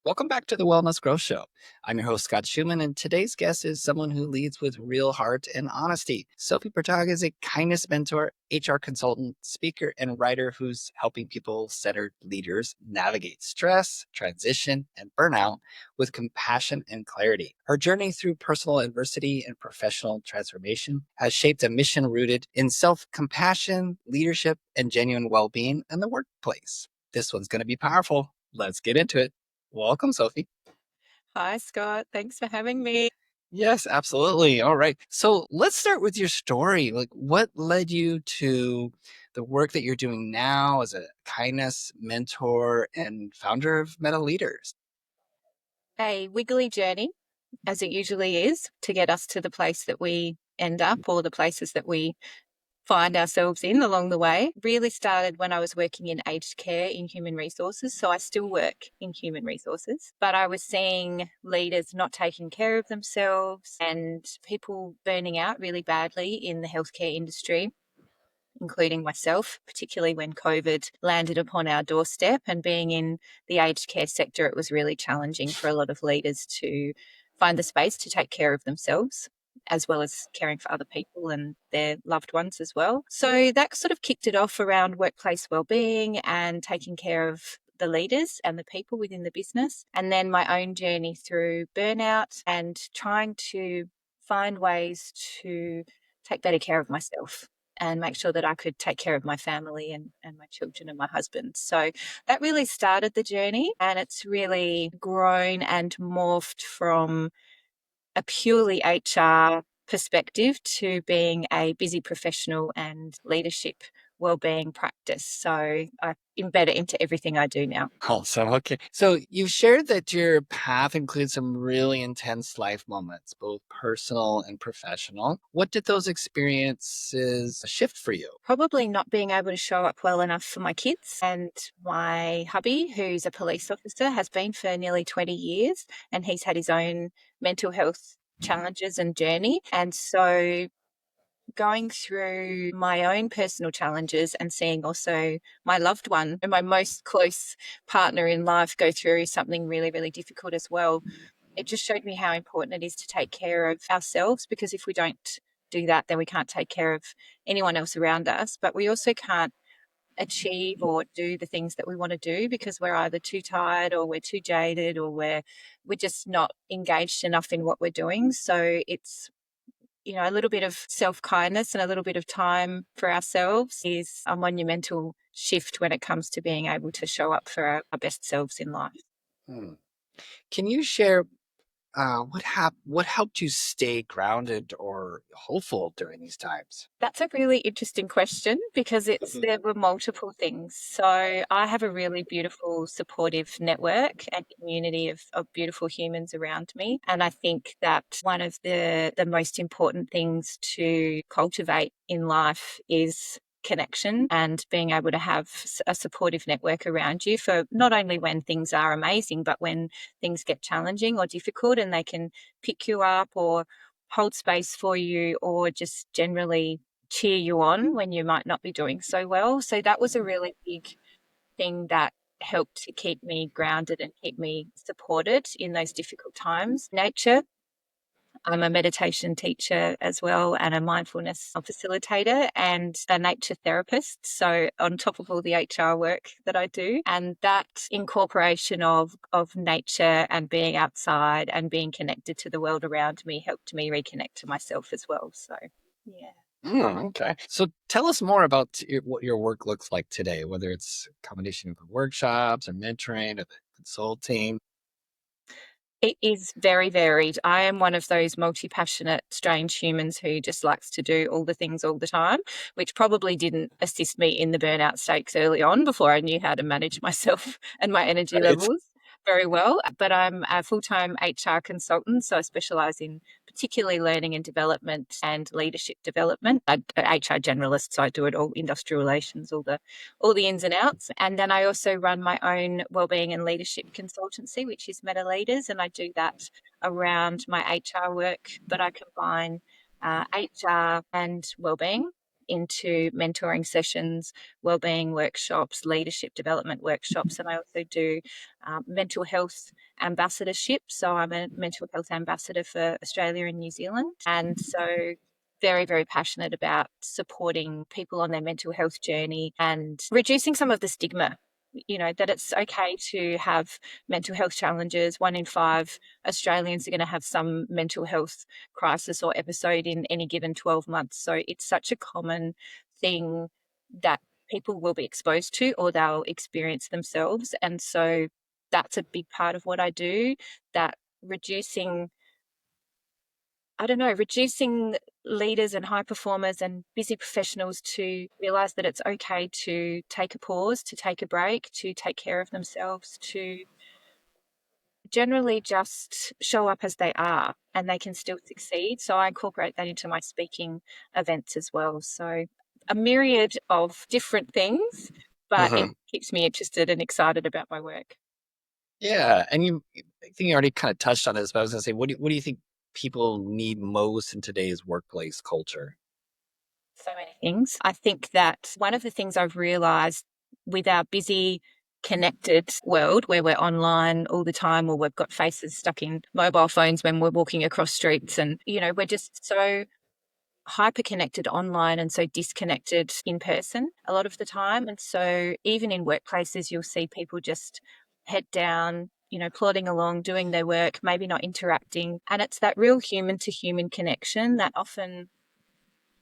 Welcome back to the Wellness Growth Show. I'm your host, Scott Schumann, and today's guest is someone who leads with real heart and honesty. Sophie Bretag is a kindness mentor, HR consultant, speaker, and writer who's helping people centered leaders navigate stress, transition, and burnout with compassion and clarity. Her journey through personal adversity and professional transformation has shaped a mission rooted in self compassion, leadership, and genuine well being in the workplace. This one's going to be powerful. Let's get into it. Welcome, Sophie. Hi, Scott. Thanks for having me. Yes, absolutely. All right. So let's start with your story. Like, what led you to the work that you're doing now as a kindness mentor and founder of Meta Leaders? A wiggly journey, as it usually is, to get us to the place that we end up or the places that we find ourselves in along the way. Really started when I was working in aged care in human resources. So I still work in human resources, but I was seeing leaders not taking care of themselves and people burning out really badly in the healthcare industry, including myself, particularly when COVID landed upon our doorstep. And being in the aged care sector, it was really challenging for a lot of leaders to find the space to take care of themselves, as well as caring for other people and their loved ones as well. So that sort of kicked it off around workplace wellbeing and taking care of the leaders and the people within the business. And then my own journey through burnout and trying to find ways to take better care of myself and make sure that I could take care of my family and my children and my husband. So that really started the journey, and it's really grown and morphed from a purely HR perspective to being a busy professional and leadership wellbeing practice. So I embed it into everything I do now. Awesome. Okay. So you've shared that your path includes some really intense life moments, both personal and professional. What did those experiences shift for you? Probably not being able to show up well enough for my kids. And my hubby, who's a police officer, has been for nearly 20 years, and he's had his own mental health challenges and journey. And so going through my own personal challenges and seeing also my loved one and my most close partner in life go through something really, really difficult as well, it just showed me how important it is to take care of ourselves, because if we don't do that, then we can't take care of anyone else around us. But we also can't achieve or do the things that we want to do because we're either too tired or we're too jaded or we're just not engaged enough in what we're doing. So it's, a little bit of self-kindness and a little bit of time for ourselves is a monumental shift when it comes to being able to show up for our best selves in life. Hmm. Can you share what helped you stay grounded or hopeful during these times? That's a really interesting question because there were multiple things. So I have a really beautiful supportive network and community of beautiful humans around me. And I think that one of the most important things to cultivate in life is connection and being able to have a supportive network around you for not only when things are amazing, but when things get challenging or difficult, and they can pick you up or hold space for you or just generally cheer you on when you might not be doing so well. So that was a really big thing that helped to keep me grounded and keep me supported in those difficult times. Nature. I'm a meditation teacher as well and a mindfulness facilitator and a nature therapist. So on top of all the HR work that I do, and that incorporation of nature and being outside and being connected to the world around me helped me reconnect to myself as well. So yeah. Okay. So tell us more about what your work looks like today, whether it's a combination of workshops or mentoring or the consulting. It is very varied. I am one of those multi-passionate, strange humans who just likes to do all the things all the time, which probably didn't assist me in the burnout stakes early on before I knew how to manage myself and my energy Right. levels very well. But I'm a full-time HR consultant, so I specialize in particularly learning and development and leadership development. I'm an HR generalist, so I do it all, industrial relations, all the ins and outs. And then I also run my own wellbeing and leadership consultancy, which is Meta Leaders, and I do that around my HR work, but I combine HR and wellbeing into mentoring sessions, wellbeing workshops, leadership development workshops, and I also do mental health ambassadorship. So I'm a mental health ambassador for Australia and New Zealand. And so very, very passionate about supporting people on their mental health journey and reducing some of the stigma, that it's okay to have mental health challenges. 1 in 5 Australians are going to have some mental health crisis or episode in any given 12 months. So it's such a common thing that people will be exposed to or they'll experience themselves. And so that's a big part of what I do, that reducing leaders and high performers and busy professionals to realize that it's okay to take a pause, to take a break, to take care of themselves, to generally just show up as they are and they can still succeed. So I incorporate that into my speaking events as well. So a myriad of different things, but it Mhm. keeps me interested and excited about my work. Yeah, and I think you already kind of touched on this, but I was gonna say, what do you think people need most in today's workplace culture? So many things. I think that one of the things I've realized with our busy, connected world where we're online all the time, or we've got faces stuck in mobile phones when we're walking across streets, and, we're just so hyper connected online and so disconnected in person a lot of the time. And so even in workplaces, you'll see people just head down, plodding along, doing their work, maybe not interacting. And it's that real human to human connection that often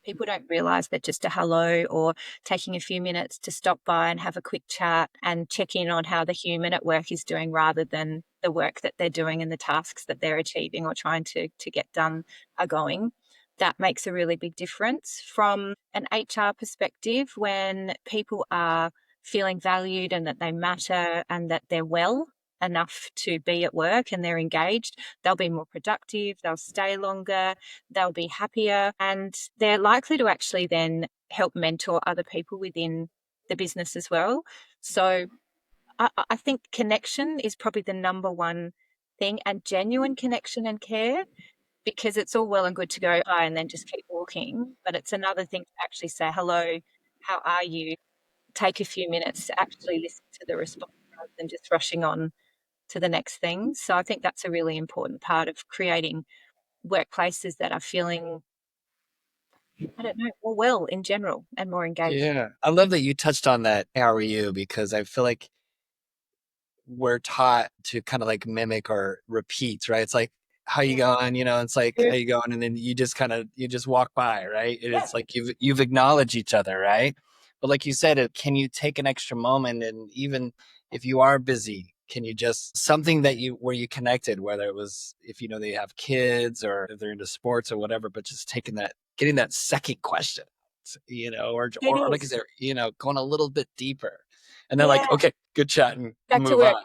people don't realize that just a hello or taking a few minutes to stop by and have a quick chat and check in on how the human at work is doing rather than the work that they're doing and the tasks that they're achieving or trying to get done are going. That makes a really big difference. From an HR perspective, when people are feeling valued and that they matter and that they're well enough to be at work and they're engaged, they'll be more productive, they'll stay longer, they'll be happier, and they're likely to actually then help mentor other people within the business as well. So I think connection is probably the number one thing, and genuine connection and care, because it's all well and good to go hi and then just keep walking. But it's another thing to actually say, hello, how are you? Take a few minutes to actually listen to the response rather than just rushing on to the next thing. So I think that's a really important part of creating workplaces that are feeling, I don't know, more well in general and more engaged. Yeah, I love that you touched on that. How are you? Because I feel like we're taught to kind of like mimic or repeat, right? It's like, how you Yeah. going? It's like, how you going? And then you just walk by, right? And Yeah. it's like you've acknowledged each other, right? But like you said, can you take an extra moment, and even if you are busy, can you just something that where you connected, whether it was if they have kids or if they're into sports or whatever, but just getting that second question, It or like I is. said, going a little bit deeper. And then like, Yeah. okay, good chat and Back to move work. on.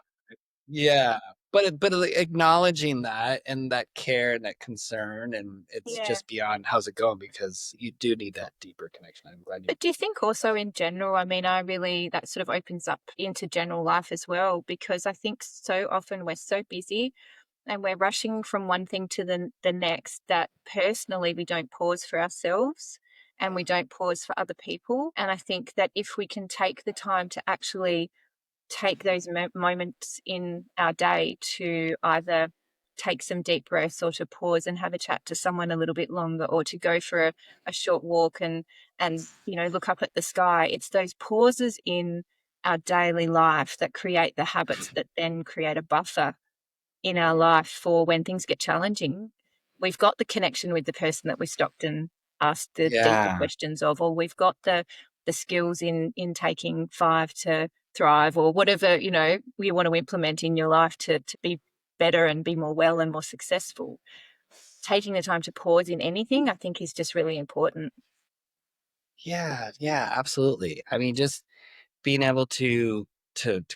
Yeah. But like, acknowledging that and that care and that concern, and it's Yeah. just beyond how's it going, because you do need that deeper connection. I'm glad you. But do you think also in general, I mean, that sort of opens up into general life as well, because I think so often we're so busy and we're rushing from one thing to the next that personally we don't pause for ourselves and we don't pause for other people. And I think that if we can take the time to actually take those moments in our day to either take some deep breaths or to pause and have a chat to someone a little bit longer, or to go for a short walk and look up at the sky. It's those pauses in our daily life that create the habits that then create a buffer in our life for when things get challenging. We've got the connection with the person that we stopped and asked the deeper Yeah. questions of, or we've got the skills in taking 5 to thrive, or whatever you want to implement in your life to be better and be more well and more successful. Taking the time to pause in anything, I think, is just really important. Yeah. Yeah. Absolutely. I mean, just being able to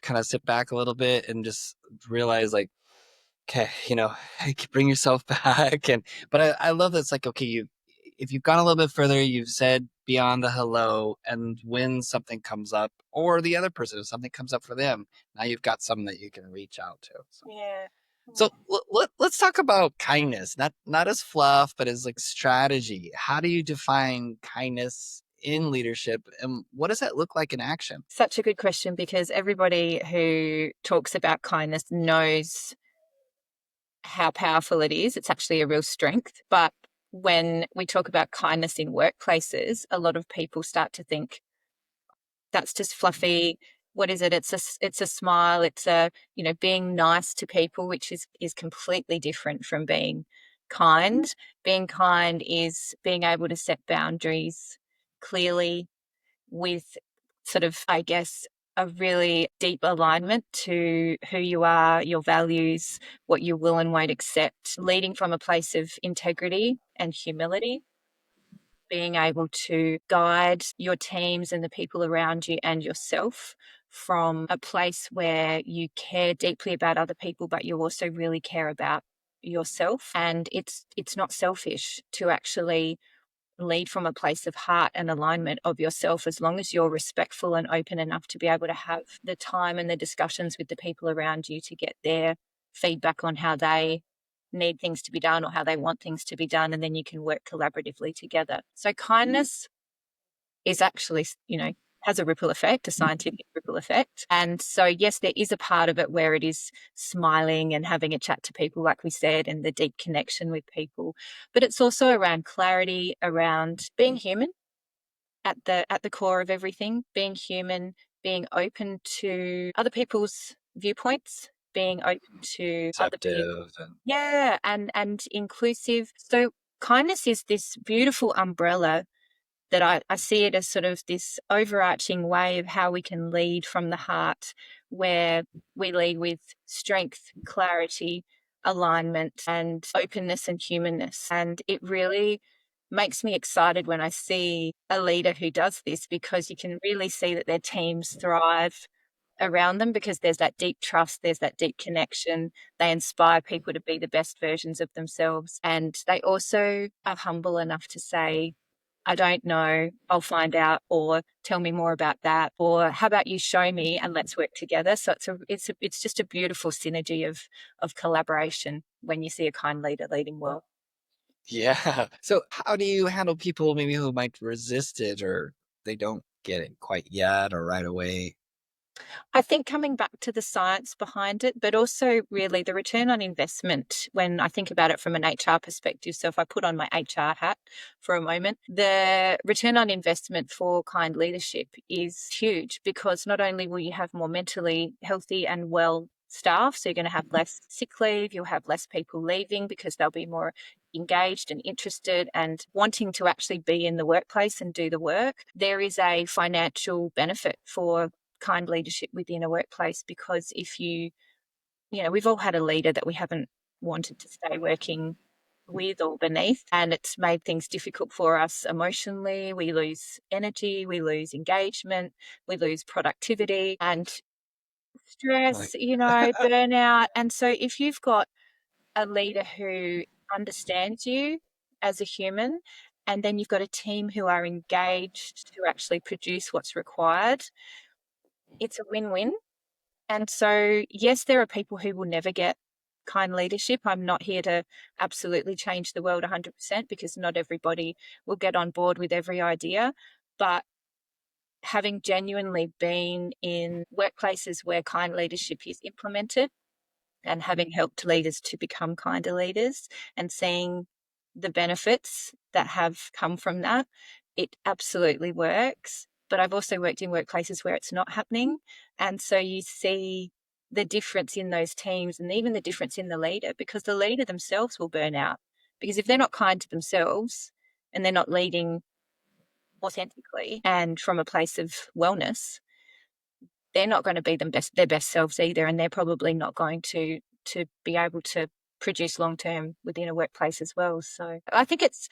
kind of sit back a little bit and just realize, like, okay, bring yourself back. But I love that it's like, okay, if you've gone a little bit further, you've said beyond the hello, and when something comes up, or the other person, if something comes up for them, now you've got something that you can reach out to. Yeah. So let's talk about kindness, not as fluff, but as like strategy. How do you define kindness in leadership? And what does that look like in action? Such a good question, because everybody who talks about kindness knows how powerful it is. It's actually a real strength. But when we talk about kindness in workplaces, a lot of people start to think that's just fluffy. What is it? It's a smile. It's a, being nice to people, which is completely different from being kind. Being kind is being able to set boundaries clearly, with sort of, I guess, a really deep alignment to who you are, your values, what you will and won't accept, leading from a place of integrity and humility, being able to guide your teams and the people around you and yourself from a place where you care deeply about other people, but you also really care about yourself. And it's not selfish to actually lead from a place of heart and alignment of yourself, as long as you're respectful and open enough to be able to have the time and the discussions with the people around you to get their feedback on how they need things to be done or how they want things to be done, and then you can work collaboratively together. So kindness is actually, has a ripple effect, a scientific ripple effect. And so, yes, there is a part of it where it is smiling and having a chat to people, like we said, and the deep connection with people. But it's also around clarity, around being human at the core of everything, being human, being open to other people's viewpoints, being open to other people. Receptive and Yeah, and inclusive. So kindness is this beautiful umbrella that I see it as sort of this overarching way of how we can lead from the heart, where we lead with strength, clarity, alignment, and openness and humanness. And it really makes me excited when I see a leader who does this, because you can really see that their teams thrive around them, because there's that deep trust, there's that deep connection. They inspire people to be the best versions of themselves. And they also are humble enough to say, I don't know, I'll find out, or tell me more about that, or how about you show me and let's work together. So it's just a beautiful synergy of collaboration when you see a kind leader leading well. yeah. So how do you handle people maybe who might resist it or they don't get it quite yet or right away? I think coming back to the science behind it, but also really the return on investment when I think about it from an HR perspective. So if I put on my HR hat for a moment, the return on investment for kind leadership is huge, because not only will you have more mentally healthy and well staff, so you're going to have less sick leave, you'll have less people leaving because they'll be more engaged and interested and wanting to actually be in the workplace and do the work. There is a financial benefit for kind leadership within a workplace, because if we've all had a leader that we haven't wanted to stay working with or beneath, and it's made things difficult for us emotionally. We lose energy, we lose engagement, we lose productivity and Like, stress, burnout. And so if you've got a leader who understands you as a human, and then you've got a team who are engaged to actually produce what's required, it's a win-win. And so, yes, there are people who will never get kind leadership. I'm not here to absolutely change the world 100%, because not everybody will get on board with every idea. But having genuinely been in workplaces where kind leadership is implemented, and having helped leaders to become kinder leaders, and seeing the benefits that have come from that, it absolutely works. But I've also worked in workplaces where it's not happening. And so you see the difference in those teams, and even the difference in the leader, because the leader themselves will burn out. Because if they're not kind to themselves and they're not leading authentically and from a place of wellness, they're not going to be their best selves either, and they're probably not going to be able to produce long term within a workplace as well. So I think it's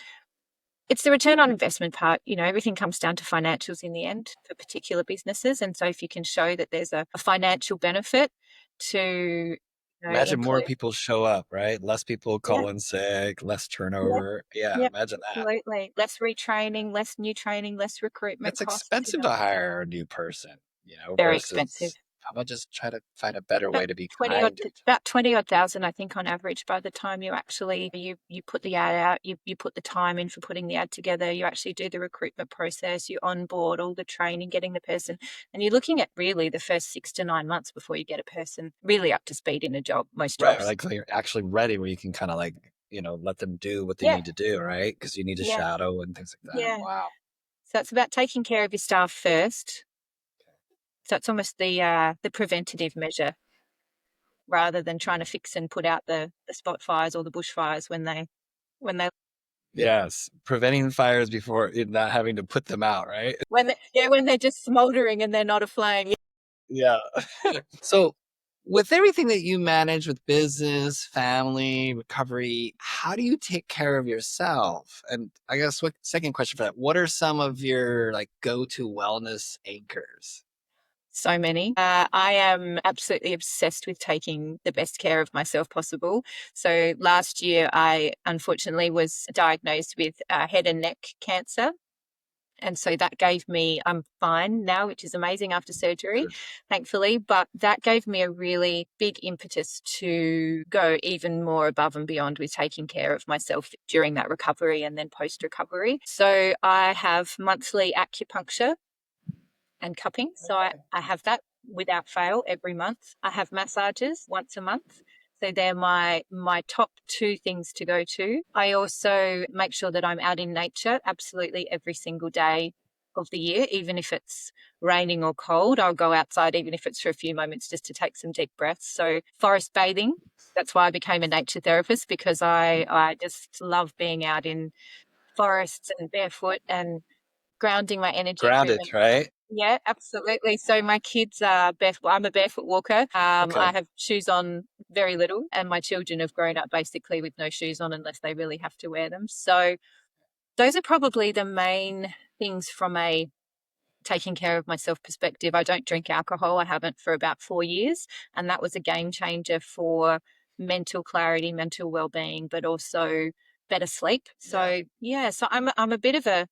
the return on investment part. Everything comes down to financials in the end for particular businesses, and so if you can show that there's a financial benefit to imagine more employ. people show up, right? Less people Yeah, call in sick, less yeah, turnover. Yeah, yeah, imagine that. absolutely. Less retraining, less new training, less recruitment It's costs. expensive to hire a new person, Very expensive. versus How about just try to find a better About way to be 20 odd kind? about 20 odd thousand, I think, on average. By the time you actually you put the ad out, you put the time in for putting the ad together, you actually do the recruitment process, you onboard all the training, getting the person, and you're looking at really the first 6 to 9 months before you get a person really up to speed in a job, most Right. jobs. Like you're actually ready where you can kind of like, let them do what they Yeah, need to do, right? Because you need to yeah, shadow and things like that. yeah. Wow. So it's about taking care of your staff first. So it's almost the preventative measure rather than trying to fix and put out the spot fires or the bushfires when they Yes. Preventing fires before not having to put them out, right? when they're just smoldering and they're not aflame. Yeah. So, with everything that you manage with business, family, recovery, how do you take care of yourself? And I guess what second question for that, what are some of your like go-to wellness anchors? So many. I am absolutely obsessed with taking the best care of myself possible. So last year, I unfortunately was diagnosed with head and neck cancer. And so that gave me, I'm fine now, which is amazing after surgery, Good. thankfully. But that gave me a really big impetus to go even more above and beyond with taking care of myself during that recovery and then post recovery. So I have monthly acupuncture and cupping. So I, Okay. I have that without fail every month. I have massages once a month. So they're my top two things to go to. I also make sure that I'm out in nature absolutely every single day of the year, even if it's raining or cold. I'll go outside, even if it's for a few moments, just to take some deep breaths. So forest bathing. That's why I became a nature therapist, because I just love being out in forests and barefoot and grounding my energy through Grounded, them. right? Yeah, absolutely. So my kids are barefoot. I'm a barefoot walker. I Okay. have shoes on very little, and my children have grown up basically with no shoes on unless they really have to wear them. So those are probably the main things from a taking care of myself perspective. I don't drink alcohol. I haven't for about 4 years, and that was a game changer for mental clarity, mental well-being, but also better sleep. Yeah. So yeah, so I'm a bit of a,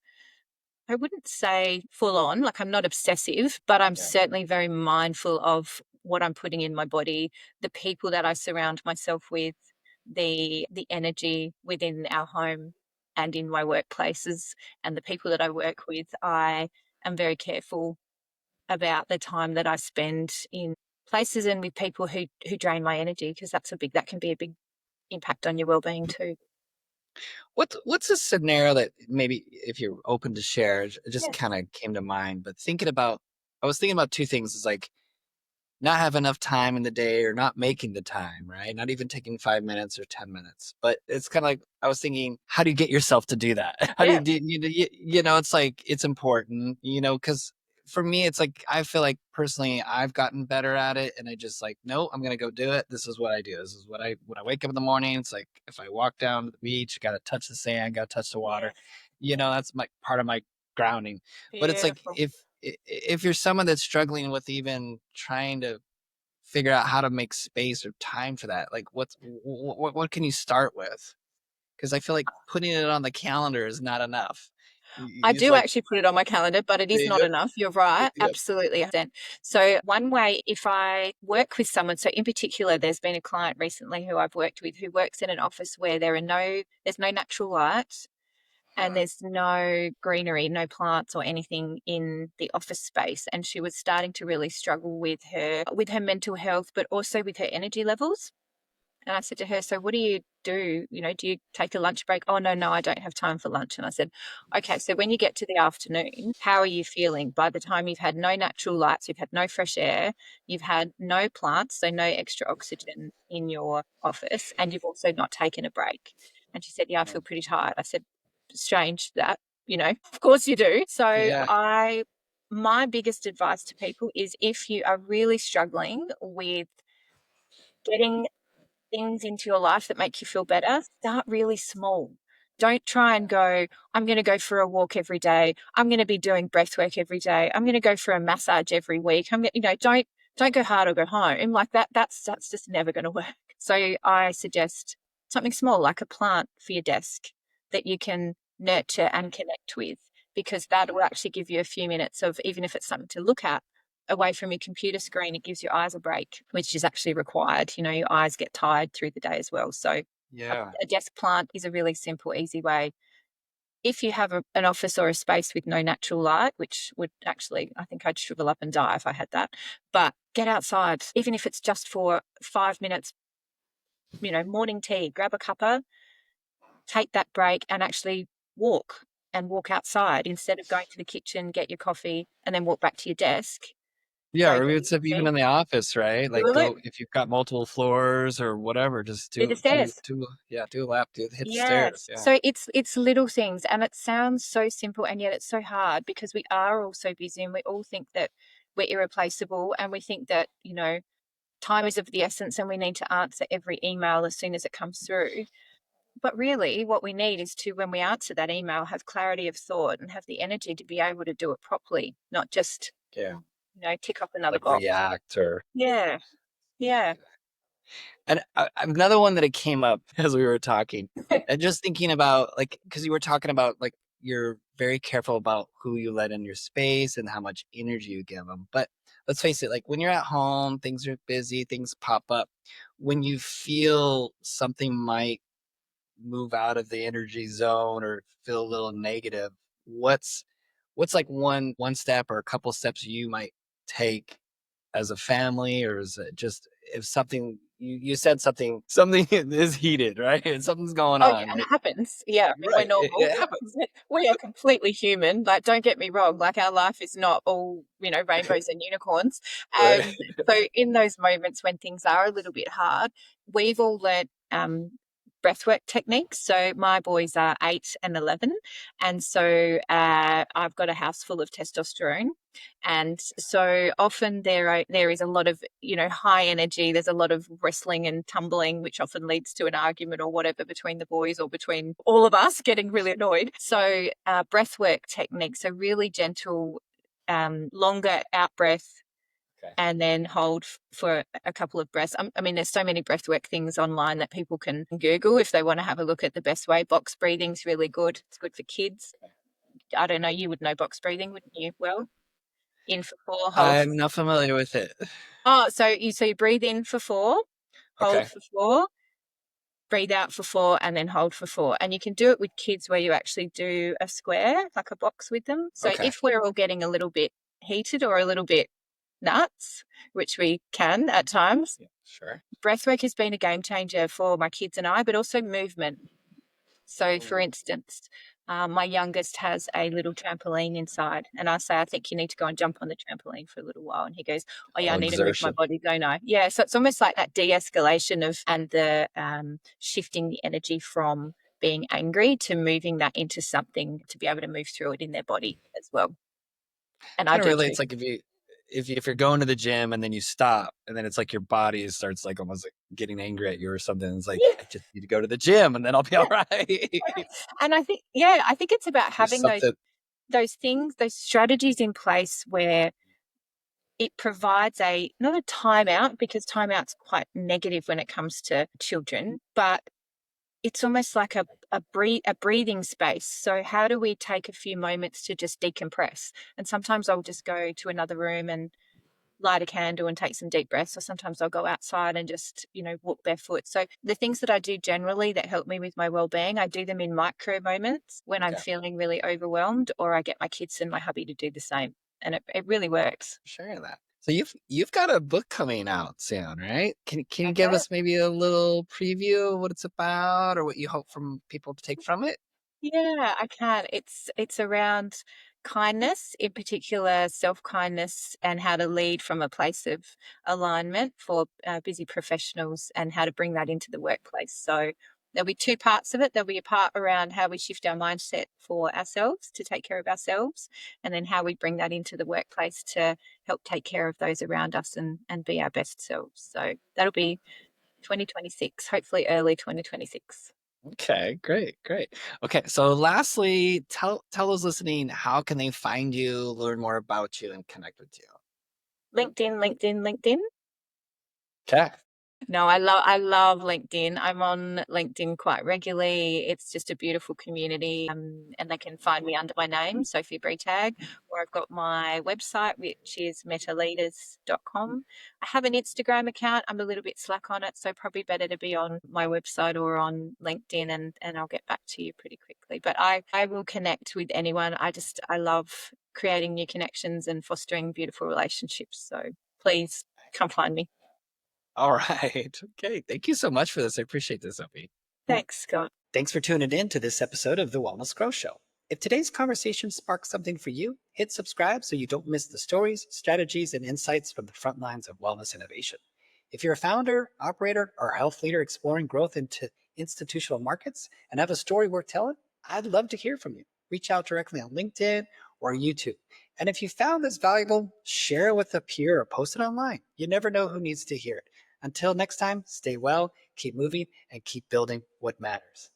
I wouldn't say full on, like I'm not obsessive, but I'm Yeah. certainly very mindful of what I'm putting in my body, the people that I surround myself with, the energy within our home and in my workplaces, and the people that I work with. I am very careful about the time that I spend in places and with people who drain my energy, because that can be a big impact on your well-being too. What's a scenario that maybe if you're open to share, it just Yeah. kind of came to mind, but I was thinking about two things. Is like not have enough time in the day or not making the time, right? Not even taking 5 minutes or 10 minutes. But it's kind of like I was thinking, how do you get yourself to do that? How do Yeah. it's like it's important, because for me, it's like I feel like personally I've gotten better at it and I just like, no, I'm gonna go do it. This is what I do. This is what I when I wake up in the morning, it's like if I walk down to the beach, gotta touch the sand, gotta touch the water. Yes. That's my part of my grounding. But it's like Beautiful. if you're someone that's struggling with even trying to figure out how to make space or time for that, like what can you start with? Because I feel like putting it on the calendar is not enough. I It's do like, actually put it on my calendar, but it is not yep, enough. You're right. yep, Absolutely. So one way, if I work with someone, so in particular, there's been a client recently who I've worked with who works in an office where there's no natural light and there's no greenery, no plants or anything in the office space. And she was starting to really struggle with her mental health, but also with her energy levels. And I said to her, so what do you do? Do you take a lunch break? Oh, no, I don't have time for lunch. And I said, okay, so when you get to the afternoon, how are you feeling? By the time you've had no natural lights, you've had no fresh air, you've had no plants, so no extra oxygen in your office, and you've also not taken a break. And she said, yeah, I feel pretty tired. I said, strange that, of course you do. So yeah, my biggest advice to people is if you are really struggling with getting things into your life that make you feel better, start really small. Don't try and go, I'm going to go for a walk every day. I'm going to be doing breath work every day. I'm going to go for a massage every week. I'm going don't go hard or go home. Like that's just never going to work. So I suggest something small like a plant for your desk that you can nurture and connect with, because that will actually give you a few minutes of, even if it's something to look at, away from your computer screen, it gives your eyes a break, which is actually required. You know, your eyes get tired through the day as well. So Yeah. a desk plant is a really simple, easy way. If you have an office or a space with no natural light, which would actually, I think I'd shrivel up and die if I had that, but get outside, even if it's just for 5 minutes, you know, morning tea, grab a cuppa, take that break and actually walk and walk outside instead of going to the kitchen, get your coffee, and then walk back to your desk. Yeah, Go or get we would your say even coffee, in the office, right? do Like a loop, go if you've got multiple floors or whatever, just do the stairs. do a lap, hit the stairs. Yes. Yeah. So it's little things, and it sounds so simple and yet it's so hard because we are all so busy and we all think that we're irreplaceable, and we think that, you know, time is of the essence and we need to answer every email as soon as it comes through. But really what we need is to, when we answer that email, have clarity of thought and have the energy to be able to do it properly, not just, Yeah. you know, tick off another Like box. react or Yeah. Yeah. and another one that it came up as we were talking, and just thinking about like because you were talking about like you're very careful about who you let in your space and how much energy you give them. But let's face it, like when you're at home, things are busy, things pop up. When you feel something might move out of the energy zone or feel a little negative, what's like one step or a couple steps you might take as a family, or is it just if something you said something is heated, right? And something's going Oh, yeah, on, and it right? happens. Yeah, I mean, we're Right. normal. It happens. We are completely human. Like, don't get me wrong. Like, our life is not all, you know, rainbows and unicorns. Right. So in those moments when things are a little bit hard, we've all learnt breathwork techniques. So my boys are 8 and 11, and so I've got a house full of testosterone. And so often there is a lot of, you know, high energy. There's a lot of wrestling and tumbling, which often leads to an argument or whatever between the boys or between all of us getting really annoyed. So breathwork techniques are really gentle, longer out breath, Okay. and then hold for a couple of breaths. I mean, there's so many breathwork things online that people can Google if they want to have a look at the best way. Box breathing's really good. It's good for kids. I don't know, you would know box breathing, wouldn't you? Well, in for 4, hold for. I'm not familiar with it. Oh, so you breathe in for 4, hold Okay. for 4, breathe out for 4, and then hold for 4. And you can do it with kids where you actually do a square, like a box with them. So Okay. if we're all getting a little bit heated or a little bit nuts, which we can at times, Yeah, sure. breathwork has been a game changer for my kids and I, but also movement. So, for Ooh. instance, my youngest has a little trampoline inside, and I say, I think you need to go and jump on the trampoline for a little while. And he goes, oh, yeah, Oh, I need to move my exertion. body, don't I? Yeah. So it's almost like that de escalation of, and the shifting the energy from being angry to moving that into something to be able to move through it in their body as well. And I Kind of do too. relates like if you're going to the gym and then you stop and then it's like your body starts like almost like getting angry at you or something. It's like Yeah. I just need to go to the gym and then I'll be all Yeah. right. And I think, yeah, I think it's about There's having something. those things, those strategies in place where it provides a not a timeout, because timeout's quite negative when it comes to children, but it's almost like a breathing space. So how do we take a few moments to just decompress? And sometimes I'll just go to another room and light a candle and take some deep breaths, or sometimes I'll go outside and just, you know, walk barefoot. So the things that I do generally that help me with my well-being, I do them in micro moments when I'm Okay. feeling really overwhelmed, or I get my kids and my hubby to do the same, and it really works. Sharing that. So you've got a book coming out soon, right? Can you That's give it. us maybe a little preview of what it's about or what you hope from people to take from it? Yeah, I can. It's around kindness, in particular self-kindness, and how to lead from a place of alignment for busy professionals, and how to bring that into the workplace. So there'll be two parts of it. There'll be a part around how we shift our mindset for ourselves to take care of ourselves, and then how we bring that into the workplace to help take care of those around us and be our best selves. So that'll be 2026, hopefully early 2026. Okay, great, great. Okay, so lastly, tell those listening how can they find you, learn more about you, and connect with you. LinkedIn, LinkedIn, LinkedIn. Okay. No, I love LinkedIn. I'm on LinkedIn quite regularly. It's just a beautiful community, and they can find me under my name, Sophie Bretag, or I've got my website, which is metaleaders.com. I have an Instagram account. I'm a little bit slack on it, so probably better to be on my website or on LinkedIn, and I'll get back to you pretty quickly. But I will connect with anyone. I love creating new connections and fostering beautiful relationships. So please come find me. All right. Okay. Thank you so much for this. I appreciate this, Sophie. Thanks, Scott. Thanks for tuning in to this episode of the Wellness Growth Show. If today's conversation sparked something for you, hit subscribe so you don't miss the stories, strategies, and insights from the front lines of wellness innovation. If you're a founder, operator, or health leader exploring growth into institutional markets and have a story worth telling, I'd love to hear from you. Reach out directly on LinkedIn or YouTube. And if you found this valuable, share it with a peer or post it online. You never know who needs to hear it. Until next time, stay well, keep moving, and keep building what matters.